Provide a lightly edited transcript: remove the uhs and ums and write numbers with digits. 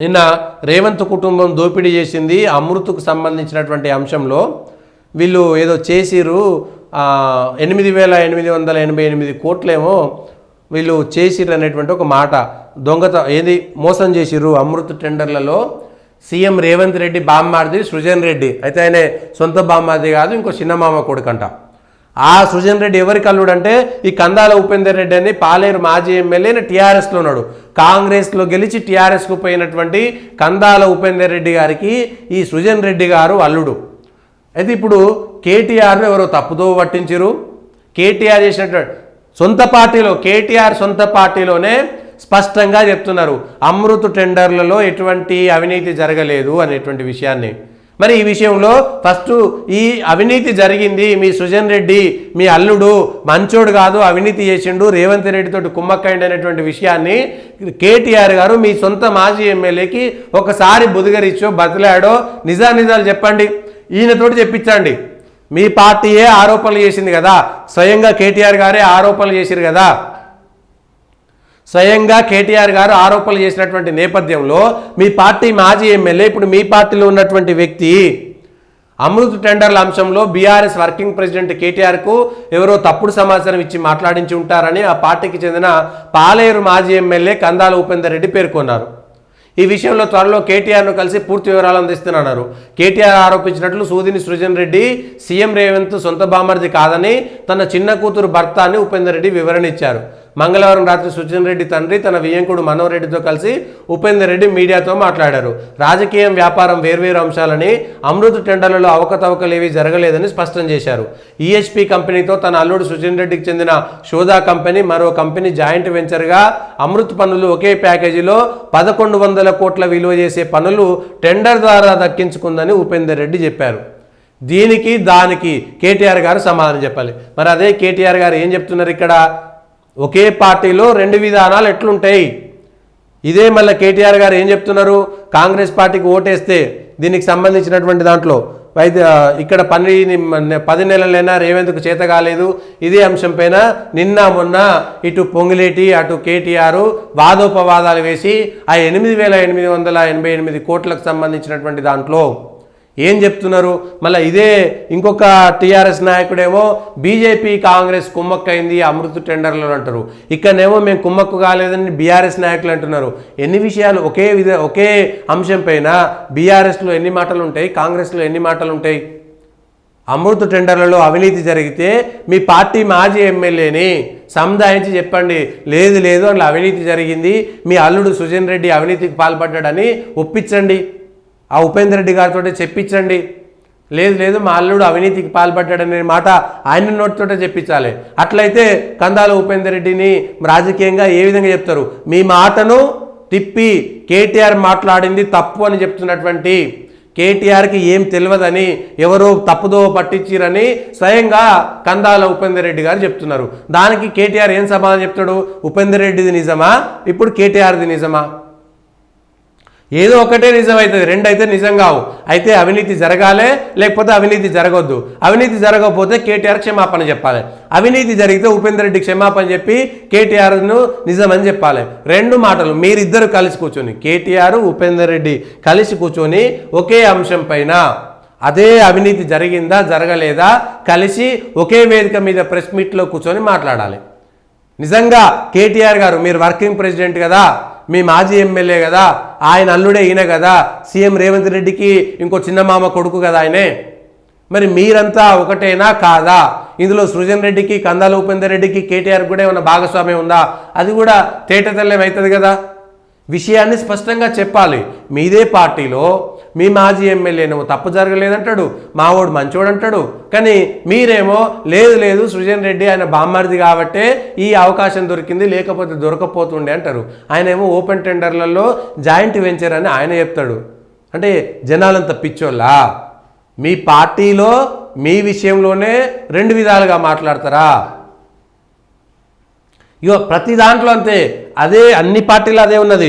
నిన్న రేవంత్ కుటుంబం దోపిడీ చేసింది అమృత్కు సంబంధించినటువంటి అంశంలో వీళ్ళు ఏదో చేసిరు 8,888 కోట్లేమో వీళ్ళు చేసిరు అనేటువంటి ఒక మాట ఏది మోసం చేసిరు అమృత్ టెండర్లలో సీఎం రేవంత్ రెడ్డి బామ్మార్ది సృజన్ రెడ్డి అయితే ఆయన సొంత బామ్మార్ది కాదు ఇంకో చిన్నమామ కొడుకంట ఆ సృజన్ రెడ్డి ఎవరికి అల్లుడు అంటే ఈ కందాల ఉపేందర్ రెడ్డి అని పాలేరు మాజీ ఎమ్మెల్యే టీఆర్ఎస్లో ఉన్నాడు కాంగ్రెస్లో గెలిచి టీఆర్ఎస్కు పోయినటువంటి కందాల ఉపేందర్ రెడ్డి గారికి ఈ సృజన్ రెడ్డి గారు అల్లుడు అయితే ఇప్పుడు కేటీఆర్ను ఎవరో తప్పుదో పట్టించారు కేటీఆర్ చేసినటువంటి కేటీఆర్ సొంత పార్టీలోనే స్పష్టంగా చెప్తున్నారు అమృత్ టెండర్లలో ఎటువంటి అవినీతి జరగలేదు అనేటువంటి విషయాన్ని మరి ఈ విషయంలో ఫస్ట్ ఈ అవినీతి జరిగింది మీ సృజన్ రెడ్డి మీ అల్లుడు మంచోడు కాదు అవినీతి చేసిండు రేవంత్ రెడ్డితోటి కుమ్మక్కైండి అనేటువంటి విషయాన్ని కేటీఆర్ గారు మీ సొంత మాజీ ఎమ్మెల్యేకి ఒకసారి బుదిగరిచ్చో బతిలాడో నిజాలు చెప్పండి ఈయనతోటి చెప్పించండి మీ పార్టీయే ఆరోపణలు చేసింది కదా స్వయంగా కేటీఆర్ గారే ఆరోపణలు చేసిరు కదా స్వయంగా కేటీఆర్ గారు ఆరోపణలు చేసినటువంటి నేపథ్యంలో మీ పార్టీ మాజీ ఎమ్మెల్యే ఇప్పుడు మీ పార్టీలో ఉన్నటువంటి వ్యక్తి అమృత్ టెండర్ల అంశంలో బీఆర్ఎస్ వర్కింగ్ ప్రెసిడెంట్ కేటీఆర్కు ఎవరో తప్పుడు సమాచారం ఇచ్చి మాట్లాడించి ఉంటారని ఆ పార్టీకి చెందిన పాలేరు మాజీ ఎమ్మెల్యే కందాల ఉపేందర్ రెడ్డి పేర్కొన్నారు ఈ విషయంలో త్వరలో కేటీఆర్ను కలిసి పూర్తి వివరాలు అందిస్తున్నారు కేటీఆర్ ఆరోపించినట్లు సూదిని సృజన్ రెడ్డి సీఎం రేవంత్ సొంత బామర్ది కాదని తన చిన్న కూతురు భర్త అని ఉపేందర్ రెడ్డి వివరణ ఇచ్చారు మంగళవారం రాత్రి సృజన్ రెడ్డి తండ్రి తన వియ్యంకుడు మనోహర్ రెడ్డితో కలిసి ఉపేందర్ రెడ్డి మీడియాతో మాట్లాడారు రాజకీయం వ్యాపారం వేర్వేరు అంశాలని అమృత్ టెండర్లలో అవకతవకలేవి జరగలేదని స్పష్టం చేశారు ఈహెచ్పి కంపెనీతో తన అల్లుడు సృజన్ రెడ్డికి చెందిన షోదా కంపెనీ మరో కంపెనీ జాయింట్ వెంచర్గా అమృత్ పనులు ఒకే ప్యాకేజీలో 1,100 కోట్ల విలువ చేసే పనులు టెండర్ ద్వారా దక్కించుకుందని ఉపేందర్ రెడ్డి చెప్పారు దానికి కేటీఆర్ గారు సమాధానం చెప్పాలి మరి అదే కేటీఆర్ గారు ఏం చెప్తున్నారు ఇక్కడ ఒకే పార్టీలో రెండు విధానాలు ఎట్లుంటాయి ఇదే మళ్ళీ కేటీఆర్ గారు ఏం చెప్తున్నారు కాంగ్రెస్ పార్టీకి ఓటేస్తే దీనికి సంబంధించినటువంటి దాంట్లో అయితే ఇక్కడ 10 నెలలైనా రేవంత్కు చేత కాలేదు ఇదే అంశం పైన నిన్న మొన్న ఇటు పొంగులేటి అటు కేటీఆర్ వాదోపవాదాలు వేసి ఆ 8,888 కోట్లకు సంబంధించినటువంటి దాంట్లో ఏం చెప్తున్నారు మళ్ళీ ఇదే ఇంకొక టీఆర్ఎస్ నాయకుడేమో బీజేపీ కాంగ్రెస్ కుమ్మక్కైంది అమృత్ టెండర్లు అంటారు ఇక్కడనేమో మేము కుమ్మక్కు కాలేదని బీఆర్ఎస్ నాయకులు అంటున్నారు ఎన్ని విషయాలు ఒకే అంశం పైన బీఆర్ఎస్లో ఎన్ని మాటలు ఉంటాయి కాంగ్రెస్లో ఎన్ని మాటలు ఉంటాయి అమృత్ టెండర్లలో అవినీతి జరిగితే మీ పార్టీ మాజీ ఎమ్మెల్యేని సముదాయించి చెప్పండి లేదు అందులో అవినీతి జరిగింది మీ అల్లుడు సృజన్ రెడ్డి అవినీతికి పాల్పడ్డాడని ఒప్పించండి ఆ ఉపేందర్ రెడ్డి గారితో చెప్పించండి లేదు మా అల్లుడు అవినీతికి పాల్పడ్డాడనే మాట ఆయన నోటితోటే చెప్పించాలి అట్లయితే కందాల ఉపేందర్ రెడ్డిని రాజకీయంగా ఏ విధంగా చెప్తారు మీ మాటను తిప్పి కేటీఆర్ మాట్లాడింది తప్పు అని చెప్తున్నటువంటి కేటీఆర్కి ఏం తెలియదని ఎవరో తప్పుదో పట్టించిరని స్వయంగా కందాల ఉపేందర్ రెడ్డి గారు చెప్తున్నారు దానికి కేటీఆర్ ఏం సమాధానం చెప్తాడు ఉపేందర్ రెడ్డిది నిజమా ఇప్పుడు కేటీఆర్ది నిజమా ఏదో ఒకటే నిజమవుతుంది రెండు అయితే నిజం కావు అయితే అవినీతి జరగాలే లేకపోతే అవినీతి జరగొద్దు అవినీతి జరగకపోతే కేటీఆర్ క్షమాపణ చెప్పాలి అవినీతి జరిగితే ఉపేందర్ రెడ్డి క్షమాపణ చెప్పి కేటీఆర్ను నిజమని చెప్పాలి రెండు మాటలు మీరిద్దరు కలిసి కూర్చొని కేటీఆర్ ఉపేందర్ రెడ్డి కలిసి కూర్చొని ఒకే అంశం పైన అదే అవినీతి జరిగిందా జరగలేదా కలిసి ఒకే వేదిక మీద ప్రెస్ మీట్లో కూర్చొని మాట్లాడాలి నిజంగా కేటీఆర్ గారు మీరు వర్కింగ్ ప్రెసిడెంట్ కదా మీ మాజీ ఎమ్మెల్యే కదా ఆయన అల్లుడే ఈయన కదా సీఎం రేవంత్ రెడ్డికి ఇంకో చిన్నమామ కొడుకు కదా ఆయనే మరి మీరంతా ఒకటేనా కాదా ఇందులో సృజన్ రెడ్డికి కందాల ఉపేందర్ రెడ్డికి కేటీఆర్ కూడా ఏమైనా భాగస్వామ్యం ఉందా అది కూడా తేటతెల్లం అవుతుంది కదా విషయాన్ని స్పష్టంగా చెప్పాలి మీదే పార్టీలో మీ మాజీ ఎమ్మెల్యేనేమో తప్పు జరగలేదంటాడు మావోడు మంచోడు అంటాడు కానీ మీరేమో లేదు సృజన్ రెడ్డి ఆయన బామ్మర్ది కాబట్టే ఈ అవకాశం దొరికింది లేకపోతే దొరకపోతుండే అంటారు ఆయన ఏమో ఓపెన్ టెండర్లలో జాయింట్ వెంచర్ అని ఆయన చెప్తాడు అంటే జనాలంతా పిచ్చోళ్ళా మీ పార్టీలో మీ విషయంలోనే రెండు విధాలుగా మాట్లాడతారా ఇగో ప్రతి దాంట్లో అంతే అదే అన్ని పార్టీలు అదే ఉన్నది